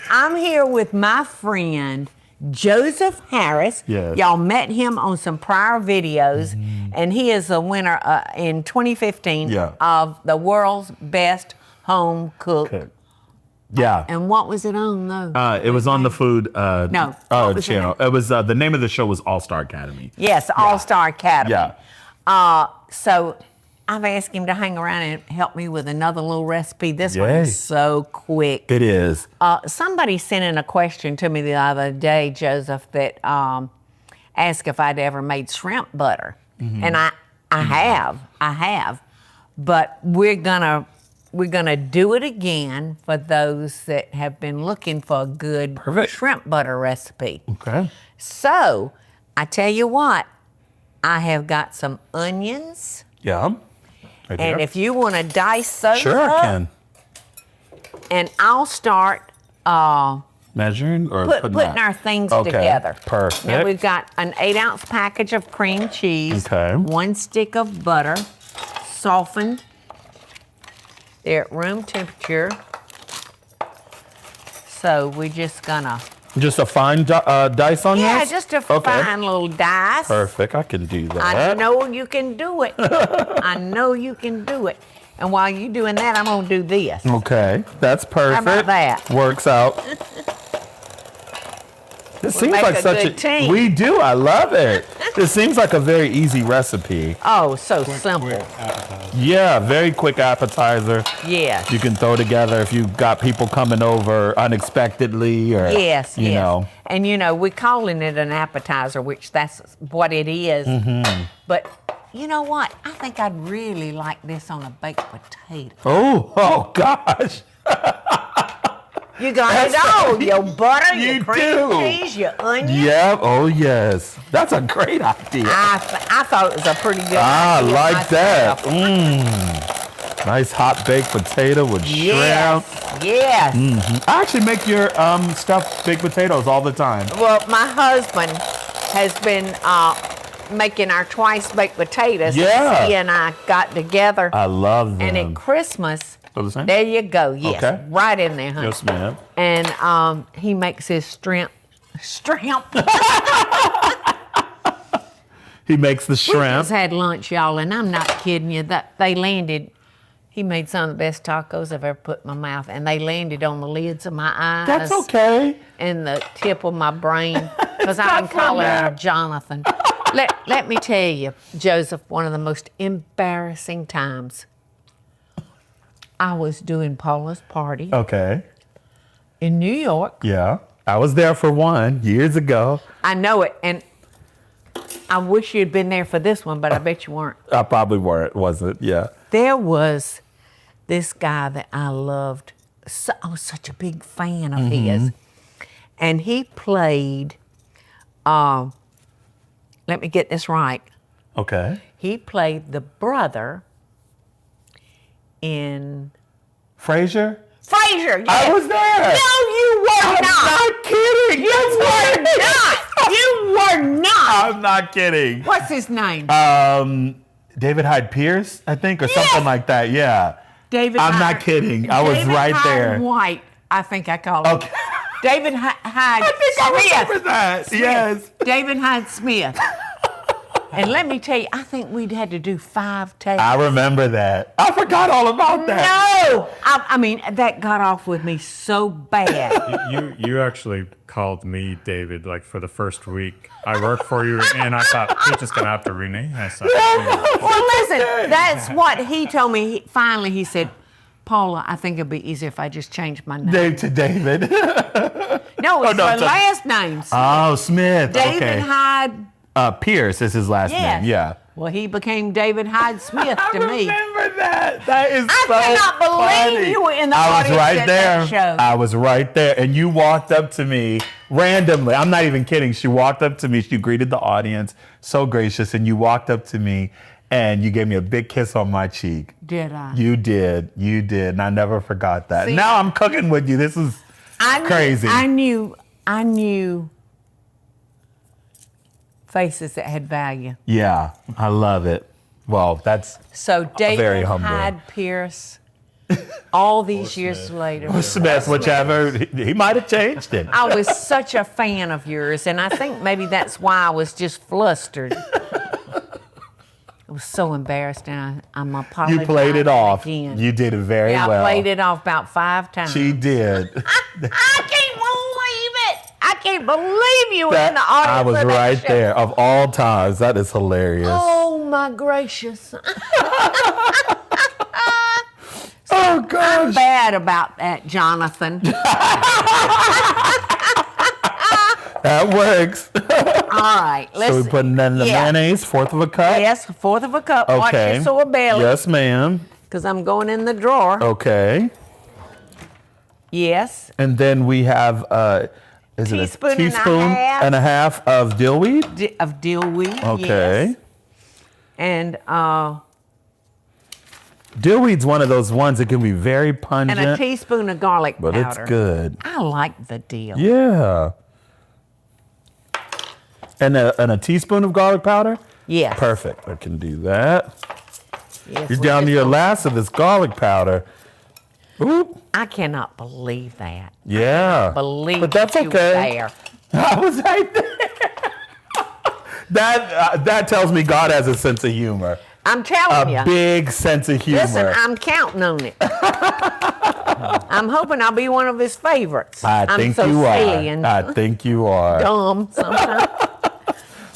I'm here with my friend, Joseph Harris. Yes. Y'all met him on some prior videos, and he is a winner in 2015 of the world's best home cook. Okay. Yeah. And what was it on, though? It was on the food channel. It was the name of the show was All-Star Academy. Yes, All-Star Academy. Yeah. So I've asked him to hang around and help me with another little recipe. This one is so quick. It is. Somebody sent in a question to me the other day, Joseph, that asked if I'd ever made shrimp butter. And I have. But we're gonna do it again for those that have been looking for a good shrimp butter recipe. Okay. So I tell you what, I have got some onions. Yeah. Right And here. if you want to dice those Sure, up, I can. And I'll start Measuring or putting our things together. Perfect. Now we've got an 8-ounce package of cream cheese. Okay. 1 stick of butter, softened. They're at room temperature. So we're just gonna. Just a fine dice on this? Yeah, just a fine little dice. Perfect. I can do that. I know you can do it. I know you can do it. And while you're doing that, I'm gonna do this. Okay, that's perfect. How about that? Works out. It seems make like a such good team. We do. I love it. It seems like a very easy recipe. Oh, so simple. Yeah, very quick appetizer. Yes. You can throw together if you've got people coming over unexpectedly or you know. And we're calling it an appetizer, which that's what it is. But you know what? I think I'd really like this on a baked potato. Oh gosh. You got it all. Your butter, your cream cheese, your onions. Yep. Oh, yes. That's a great idea. I thought it was a pretty good idea. I like myself. that. Nice hot baked potato with shrimp. Yes. I actually make your stuffed baked potatoes all the time. Well, my husband has been making our twice baked potatoes. Yeah. He and I got together. I love them. And at Christmas, The same? there you go. Yes, right in there, honey. Yes, ma'am. And he makes his shrimp. He makes the We shrimp. just had lunch, y'all, and I'm not kidding you. That they landed. He made some of the best tacos I've ever put in my mouth, and they landed on the lids of my eyes. That's okay. And the tip of my brain, because I've been calling her Jonathan. Let me tell you, Joseph, one of the most embarrassing times. I was doing Paula's party Okay. in New York. Yeah. I was there for one years ago. I know it, and I wish you'd been there for this one, but I bet you weren't. I probably wasn't. Yeah. There was this guy that I loved. I was such a big fan of his. And he played, let me get this right. Okay. He played the brother in Frasier? Frasier, yes. I was there. No, you were not. I'm not kidding. You were not. I'm not kidding. What's his name? David Hyde Pierce, I think, or something like that. Yeah. David I'm Hyde. not kidding. I was David right Hyde there. White, I think I called him. Okay. David Hyde I think I remember that. Smith. Yes. David Hyde Smith. And let me tell you, I think we'd had to do 5 takes. I remember that. I forgot all about that. No! I mean, that got off with me so bad. You actually called me David, like, for the first week. I worked for you, and I thought, he's just going to have to rename myself. Well, listen, that's what he told me. Finally, he said, Paula, I think it'd be easier if I just changed my name. Dave to David. No, it's our last names. Oh, Smith. David Okay. Hyde. Pierce is his last Yes. name. Yeah. Well, he became David Hyde Smith to me. I remember that. That is I so cannot believe funny. you were in the I was audience right at there. that show. I was right there, and you walked up to me randomly. I'm not even kidding. She walked up to me. She greeted the audience, so gracious, and you walked up to me, and you gave me a big kiss on my cheek. Did I? You did, and I never forgot that. See, now I'm cooking with you. This is crazy. I knew faces that had value. Yeah, I love it. Well, that's So David very humbling. Hyde Pierce All these years later. Smith, whichever. He might have changed it. I was such a fan of yours, and I think maybe that's why I was just flustered. I was so embarrassed, and I'm apologizing. You played it off. Again. You did it very well. I played it off about 5 times. She did. I can't believe it. I can't believe you were in the audience. I was of that right show. there. Of all times, that is hilarious. Oh my gracious. Oh I'm gosh. bad about that, Jonathan. That works. All right. Let's So we putting that in the mayonnaise, 1/4 of a cup? Yes, 1/4 of a cup. Watch Okay. your sore belly. Yes, ma'am. Because I'm going in the drawer. Okay. Yes. And then we have, is it a Teaspoon and a teaspoon half. and a half of dillweed? Of dill weed. Okay. Yes. And Dillweed's one of those ones that can be very pungent, a teaspoon of garlic but powder. it's good. I like the dill. Yeah. And a teaspoon of garlic powder? Yes. Perfect. I can do that. Yes, You're we down to just your don't- last of this garlic powder. Oop. I cannot believe that. Yeah. Believe But that's you were okay. there. I was right there. That tells me God has a sense of humor. I'm telling you. A big sense of humor. Listen, I'm counting on it. I'm hoping I'll be one of his favorites. I think I'm so you silly are. and I think you are. dumb sometimes.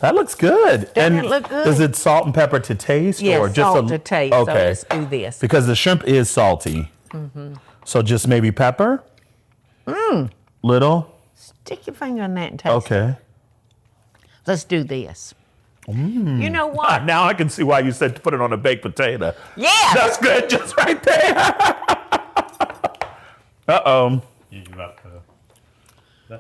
That looks good. Doesn't and it look good? Is it salt and pepper to taste, Yes, or just salt to taste. Okay. So let's do this. Because the shrimp is salty. Mm-hmm. So just maybe pepper. Little. Stick your finger in that and taste. Okay. Let's do this. You know what? Now I can see why you said to put it on a baked potato. Yes. That's good, just right there. Uh-oh. You about to.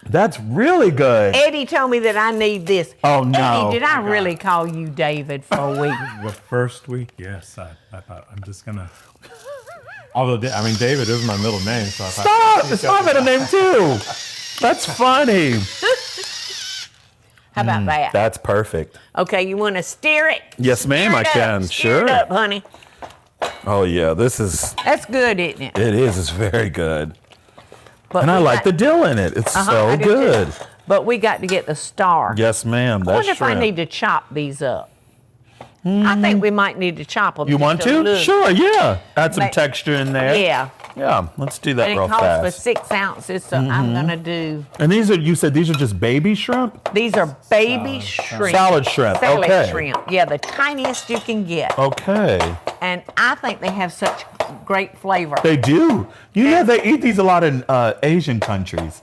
That's really good. Eddie told me that I need this. Oh, no. Eddie, did I really call you David for a week? The first week, yes. I thought I'm just gonna. Although David is my middle name, so I thought. Stop! It's my middle name too. That's funny. How about that? That's perfect. Okay, you want to stir it? Yes, ma'am, I can. Stir Sure. it up, honey. Oh yeah, this is. That's good, isn't it? It is. It's very good. But And I we like the got- dill in it. It's I so do too. good. But we got to get the star. Yes, ma'am. I That's wonder if I shrimp. need to chop these up. I think we might need to chop them. You just want a to? little. Sure, yeah. Add some Make- texture in there. Yeah. Yeah, let's do that And real it calls for fast. 6 ounces, so I'm going to do. And these are, you said these are just baby shrimp? These are baby shrimp. Salad shrimp, Salad okay. shrimp. Yeah, the tiniest you can get. Okay. And I think they have such great flavor. They do. You know, they eat these a lot in Asian countries.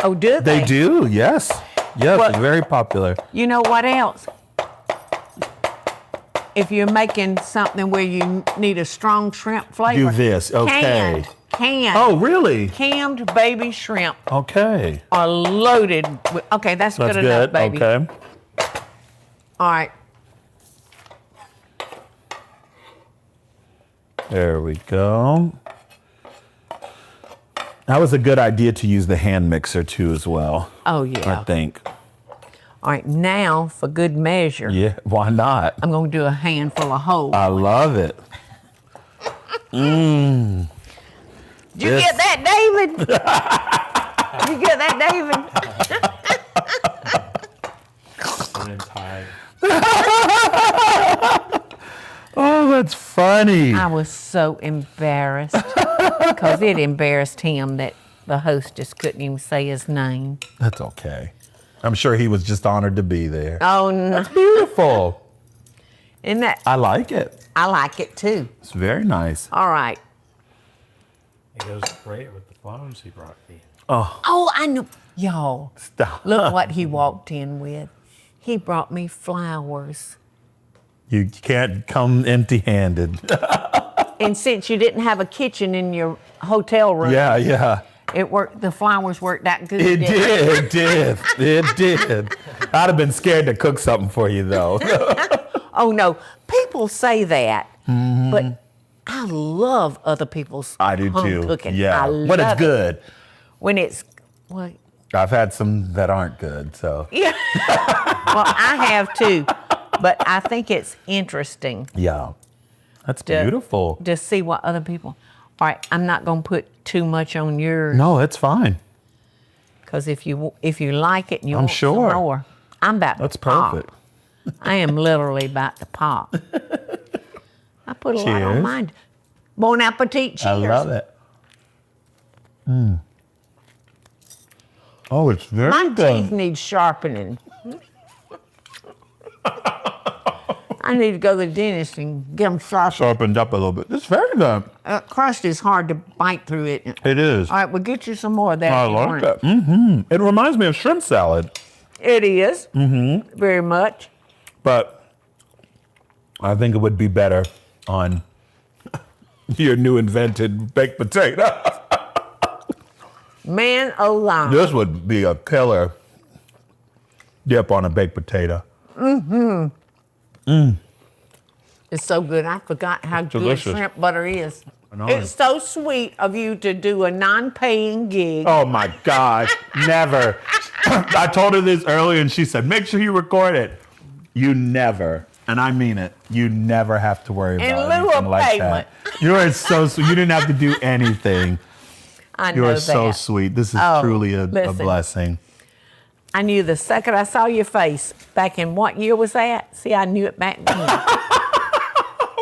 Oh, do they? They do, yes. Yes, Well- it's very popular. You know what else? If you're making something where you need a strong shrimp flavor. Do this, okay. Canned. Oh, really? Canned baby shrimp Okay. are loaded with, okay, that's That's good good. enough, baby. Okay. All right. There we go. That was a good idea to use the hand mixer too as well, Oh, I yeah. think. All right, now for good measure, Yeah, why not? I'm going to do a handful of whole. I love it. Did you this- get that, David? Did you get that, David? Oh, that's funny. I was so embarrassed because it embarrassed him that the hostess couldn't even say his name. That's okay. I'm sure he was just honored to be there. Oh, no. Beautiful. Isn't that? I like it. I like it too. It's very nice. All right. It goes great with the flowers he brought me. Oh, I know. Y'all, Stop. look what he walked in with. He brought me flowers. You can't come empty-handed. And since you didn't have a kitchen in your hotel room, Yeah. it worked. The flowers worked out good. It didn't did. It did. I'd have been scared to cook something for you, though. Oh no, people say that, but I love other people's I do home too. cooking. Yeah. I But love it's it. good. When it's well, I've had some that aren't good, so. yeah. Well, I have too, but I think it's interesting. Yeah. That's beautiful. To see what other people. All right, I'm not gonna put too much on yours. No, it's fine. Because if you like it and you I'm want sure. some more, I'm about That's to pop. perfect. I am literally about to pop. I put a lot on Cheers. mine. Bon appetit. Cheers. I love it. Oh, it's very My good. teeth need sharpening. I need to go to the dentist and get them sharpened. Sharpened up a little bit. It's very good. Crust is hard to bite through it. It is. All right, we'll get you some more of that. I if you like want that. Mm-hmm. It reminds me of shrimp salad, it is. Mm-hmm. Very much. but I think it would be better on your new invented baked potato. Man alive. This would be a killer dip on a baked potato. It's so good. I forgot how good delicious. shrimp butter is. know. It's so sweet of you to do a non-paying gig. Oh my gosh, never. I told her this earlier and she said, make sure you record it. You never, and I mean it, you never have to worry In about lieu anything of like payment. that. You are so sweet. You didn't have to do anything. I know You are that. so sweet. This is Oh, truly a listen. blessing. I knew the second I saw your face. Back in what year was that? See, I knew it back then.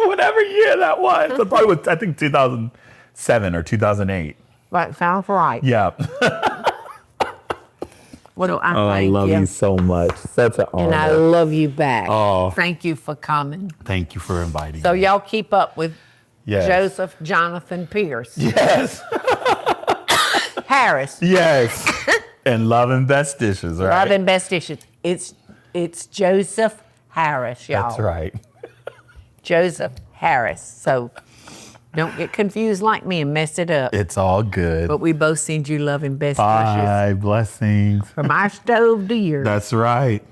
Whatever year that was. It probably was, I think 2007 or 2008. Right, sounds right. Yeah. What do I Oh, I thank love you so much. Such an honor. And I love you back. Oh. Thank you for coming. Thank you for inviting So me. y'all keep up with Yes. Joseph Jonathan Pierce. Yes. Harris. Yes. And Love and Best Dishes, right? Love and Best Dishes. It's Joseph Harris, y'all. That's right. Joseph Harris. So don't get confused like me and mess it up. It's all good. But we both send you love and best wishes Bye. Blessings. from our stove to yours. That's right.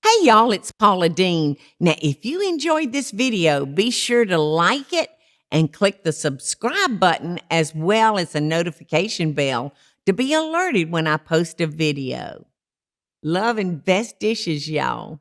Hey y'all, it's Paula Deen. Now, if you enjoyed this video, be sure to like it and click the subscribe button as well as the notification bell to be alerted when I post a video. Love and best dishes, y'all.